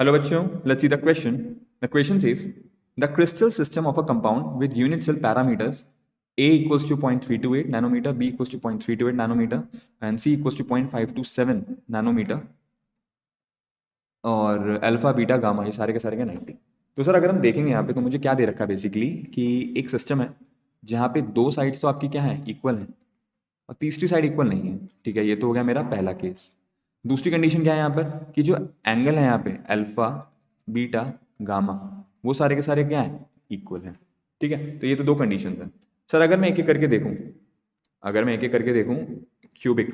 Hello bachcho, let's see the question. The question says, the crystal system of a compound with unit cell parameters A equals to 0.328 nanometer, B equals to 0.328 nanometer, and C equals to 0.527 nanometer, और alpha beta gamma ये सारे के सारे के 90। तो sir अगर हम देखेंगे यहाँ पे तो मुझे क्या दे रखा है बेसिकली कि एक सिस्टम है जहाँ पे दो साइड्स तो आपकी क्या है, इक्वल है, और तीसरी साइड इक्वल नहीं है। ठीक है, ये तो हो गया मेरा पहला केस। दूसरी कंडीशन क्या है यहाँ पर कि जो एंगल है यहाँ पे अल्फा बीटा गामा वो सारे के सारे क्या है, इक्वल है। ठीक है, तो ये तो दो कंडीशन है। सर अगर मैं एक एक करके देखूं, अगर मैं एक एक करके देखूं, क्यूबिक,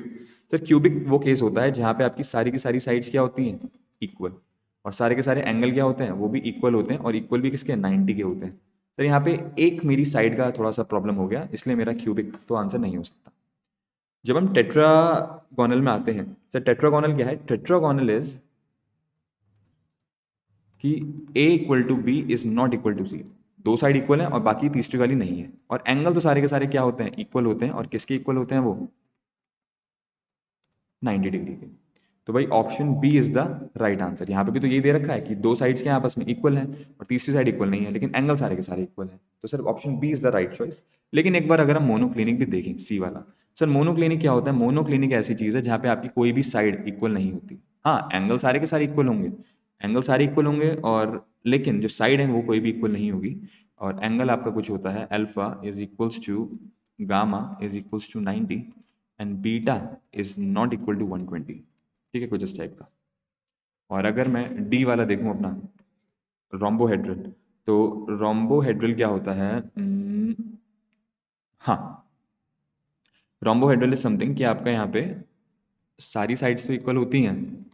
सर क्यूबिक वो केस होता है जहाँ पे आपकी सारी की सारी साइड्स क्या होती हैं, इक्वल, और सारे के सारे एंगल क्या होते हैं, वो भी इक्वल होते हैं, और इक्वल भी किसके, 90 के होते हैं। सर यहाँ पे एक मेरी साइड का थोड़ा सा प्रॉब्लम हो गया, इसलिए मेरा क्यूबिक तो आंसर नहीं हो सकता। जब हम टेट्रागोनल में आते हैं, सर टेट्रागोनल क्या है, टेट्रागोनल इज कि a equal to B is not equal to C. दो साइड इक्वल है और बाकी तीसरी वाली नहीं है, और एंगल तो सारे के सारे क्या होते हैं, इक्वल होते हैं, और किसके इक्वल होते हैं वो, 90 डिग्री के। तो भाई option B is the right answer. यहाँ पे भी तो यही दे रखा है कि दो साइड्स क्या आपस में इक्वल हैं और तीसरी साइड इक्वल नहीं है, लेकिन एंगल सारे के सारे इक्वल हैं। तो sir option B is the right choice. लेकिन एक बार अगर हम मोनोक्लिनिक भी देखें, सी वाला, सर मोनोक्लिनिक क्या होता है, मोनोक्लिनिक ऐसी चीज है जहाँ पे आपकी कोई भी साइड इक्वल नहीं होती। हाँ, एंगल सारे के सारे इक्वल होंगे, एंगल सारे इक्वल होंगे, और लेकिन जो साइड है वो कोई भी इक्वल नहीं होगी। और एंगल आपका कुछ होता है, alpha is equals to gamma is equals to 90 and beta is not equal to 120। ठीक है, कुछ इस टाइप का। और अगर मैं डी वाला देखूं अपना, रोम्बोहेड्रल, तो रोम्बोहेड्रल क्या होता है, हाँ, रोम्बोहेड्रल इज समथिंग कि आपका यहाँ पे सारी साइड्स तो इक्वल होती हैं,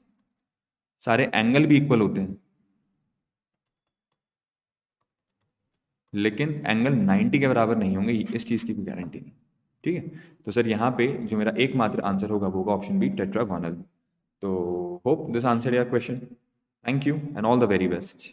सारे एंगल भी इक्वल होते हैं, लेकिन एंगल 90 के बराबर नहीं होंगे, इस चीज़ की कोई गारंटी नहीं। ठीक है, तो सर यहाँ पे जो मेरा एकमात्र आंसर होगा वो होगा ऑप्शन बी, टेट्रागोनल। तो hope this answer your question. Thank you and all the very best.